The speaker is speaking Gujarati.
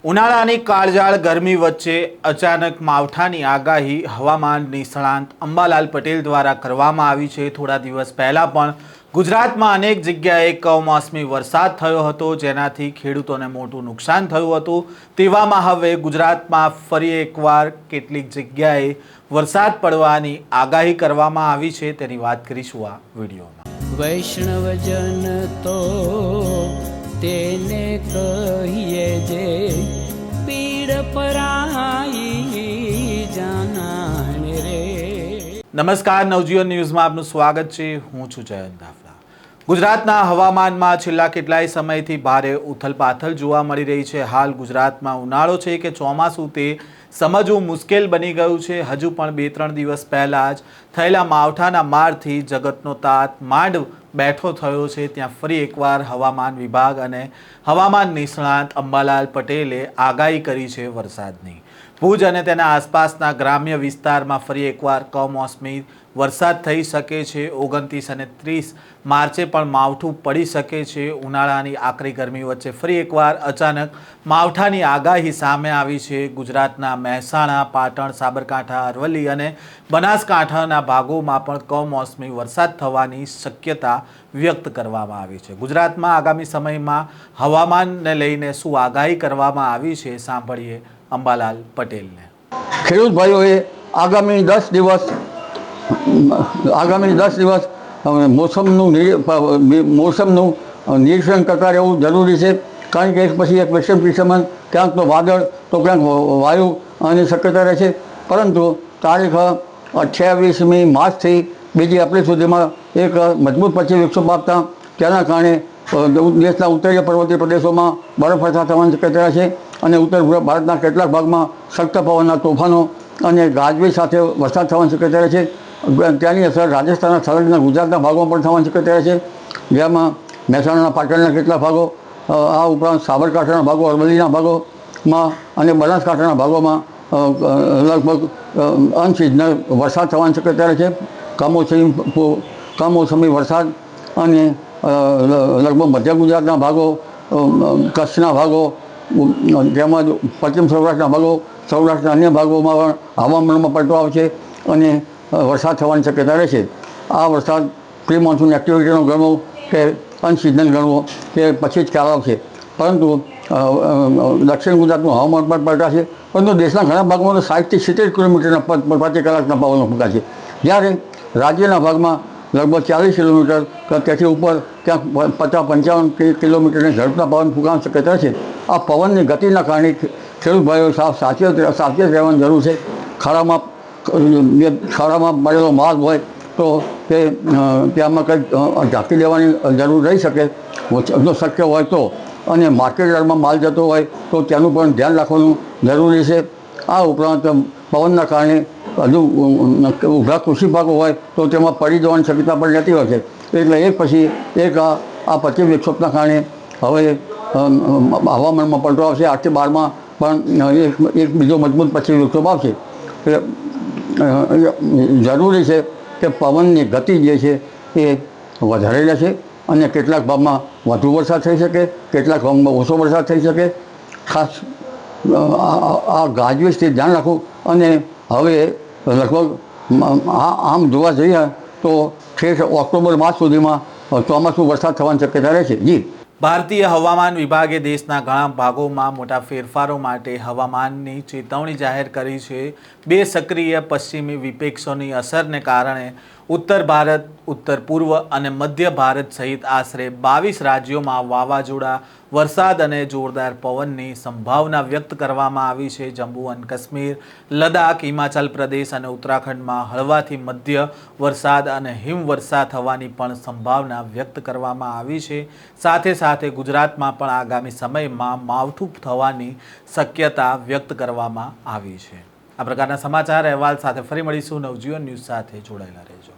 ઉનાળાની કાળઝાળ ગરમી વચ્ચે અચાનક માવઠાની આગાહી હવામાન નિષ્ણાંત અંબાલાલ પટેલ દ્વારા કરવામાં આવી છે। થોડા દિવસ પહેલા પણ ગુજરાતમાં અનેક જગ્યાએ કમોસમી વરસાદ થયો હતો, જેનાથી ખેડૂતોને મોટું નુકસાન થયું હતું। તેવામાં હવે ગુજરાતમાં ફરી એકવાર કેટલીક જગ્યાએ વરસાદ પડવાની આગાહી કરવામાં આવી છે, તેની વાત કરીશું આ વિડીયોમાં। વૈષ્ણવજન તો તેને કહીએ જે પીડ પરાઈ જાનાને રે। નમસ્કાર, નવજીવન ન્યૂઝમાં આપનું સ્વાગત છે। હું છું જયંત દાફલા। ગુજરાતના હવામાનમાં છેલ્લા કેટલાય સમયથી ભારે ઉથલપાથલ જોવા મળી રહી છે। હાલ ગુજરાતમાં ઉનાળો છે કે ચોમાસું તે સમજવું મુશ્કેલ બની ગયું છે। હજુ પણ 2-3 દિવસ પહેલા જ થયેલા માવઠાના મારથી જગતનો તાત માંડ બેઠો થયો છે। ત્યાં ફરી એકવાર હવામાન વિભાગ અને હવામાન નિષ્ણાંત અંબાલાલ પટેલે આગાહી કરી છે વરસાદની। ભુજ અને તેના આસપાસના ગ્રામ્ય વિસ્તારમાં ફરી એકવાર કમોસમી વરસાદ થઈ શકે છે। 29 અને 30 માર્ચે પણ માવઠું પડી શકે છે। ઉનાળાની આકરી ગરમી વચ્ચે ફરી એકવાર અચાનક માવઠાની આગાહી સામે આવી છે। ગુજરાતના મહેસાણા, પાટણ, સાબરકાંઠા, અરવલ્લી અને બનાસકાંઠાના ભાગોમાં પણ કમોસમી વરસાદ થવાની શક્યતા વ્યક્ત કરવામાં આવી છે। ગુજરાતમાં આગામી સમયમાં હવામાનને લઈને શું આગાહી કરવામાં આવી છે, સાંભળીએ અંબાલાલ પટેલને। ખેડૂત ભાઈઓએ આગામી 10 દિવસ મોસમનું નિરીક્ષણ કરતા રહેવું જરૂરી છે, કારણ કે એક પછી એક વેસ્ટર્ન ડિસ્ટર્બન્સ, ક્યાંક તો વાદળ તો ક્યાંક વાયુની શક્યતા રહે છે। પરંતુ તારીખ 28મી માર્ચથી 2 એપ્રિલ સુધીમાં એક મજબૂત પશ્ચિમ વિક્ષોભ આપતા તેના કારણે દેશના ઉત્તરીય પર્વતીય પ્રદેશોમાં બરફવર્ષા થવાની શક્યતા છે અને ઉત્તર ભારતના કેટલાક ભાગમાં સખ્ત પવનના તોફાનો અને ગાજવીજ સાથે વરસાદ થવાની શક્યતા રહે છે। ત્યાંની અસર રાજસ્થાનના સંલગ્ન ગુજરાતના ભાગોમાં પણ થવાની શક્યતા રહે છે, જેમાં મહેસાણાના પાટણના કેટલાક ભાગો, આ ઉપરાંત સાબરકાંઠાના ભાગો, અરવલ્લીના ભાગોમાં અને બનાસકાંઠાના ભાગોમાં લગભગ અનસિઝનલ વરસાદ થવાની શક્યતા રહે છે। કમોસમી વરસાદ અને લગભગ મધ્ય ગુજરાતના ભાગો, કચ્છના ભાગો તેમજ પશ્ચિમ સૌરાષ્ટ્રના ભાગો, સૌરાષ્ટ્રના અન્ય ભાગોમાં પણ હવામાનમાં પલટો આવશે અને વરસાદ થવાની શક્યતા રહેશે। આ વરસાદ પ્રી મોન્સૂન એક્ટિવિટીનો ગણવો કે અનસિઝનલ ગણવો કે પછી જ ખ્યાલ આવશે, પરંતુ દક્ષિણ ગુજરાતનું હવામાન પણ પલટાશે। પરંતુ દેશના ઘણા ભાગમાં 60 થી 70 કિલોમીટરના પ્રતિ કલાકના પવનો ફૂંકાશે, જ્યારે રાજ્યના ભાગમાં લગભગ 40 કિલોમીટર કે તેથી ઉપર, ક્યાંક 50-55 કિલોમીટરની ઝડપના પવન ફૂંકાવાની શક્યતા છે। આ પવનની ગતિના કારણે ખેડૂત ભાઈઓ સાવચેત રહેવાની જરૂર છે। ખાડામાં પડેલો માલ હોય તો તેમાં કંઈક ઢાંકી દેવાની જરૂર રહી શકે જો શક્ય હોય તો, અને માર્કેટ યાર્ડમાં માલ જતો હોય તો તેનું પણ ધ્યાન રાખવાનું જરૂરી છે। આ ઉપરાંત પવનના કારણે હજુ ઊભા કૃષિ પાકો હોય તો તેમાં પડી જવાની શક્યતા પણ રહેતી હોય છે। એટલે એક પછી એક આ પશ્ચિમ વિક્ષોભના કારણે હવે હવામાનમાં પલટો આવશે। 8 થી 12માં પણ એક બીજો મજબૂત પશ્ચિમ વિક્ષોભ આવશે। જરૂરી છે કે પવનની ગતિ જે છે એ વધારે રહેશે અને કેટલાક ભાગમાં વધુ વરસાદ થઈ શકે, કેટલાક ભાગમાં ઓછો વરસાદ થઈ શકે। ખાસ આ ગાજવીજથી ધ્યાન રાખવું। અને હવે લગભગ આમ જોવા જઈએ તો ઠેઠ ઓક્ટોબર માસ સુધીમાં ચોમાસું વરસાદ થવાની શક્યતા રહેશે। જી, ભારતીય હવામાન વિભાગે દેશના ઘણા ભાગોમાં મોટા ફેરફારો માટે હવામાનની ચેતવણી જાહેર કરી છે। 2 સક્રિય પશ્ચિમી વિક્ષોભની અસરને કારણે ઉત્તર ભારત, ઉત્તર પૂર્વ અને મધ્ય ભારત સહિત આશરે 22 રાજ્યોમાં વાવાઝોડા, વરસાદ અને જોરદાર પવનની સંભાવના વ્યક્ત કરવામાં આવી છે। જમ્મુ અને કાશ્મીર, લદ્દાખ, હિમાચલ પ્રદેશ અને ઉત્તરાખંડમાં હળવાથી મધ્ય વરસાદ અને હિમવર્ષા થવાની પણ સંભાવના વ્યક્ત કરવામાં આવી છે। સાથે સાથે ગુજરાતમાં પણ આગામી સમયમાં માવઠું થવાની શક્યતા વ્યક્ત કરવામાં આવી છે। આ પ્રકારના સમાચાર અહેવાલ સાથે ફરી મળીશું। નવજીવન ન્યૂઝ સાથે જોડાયેલા રહેજો।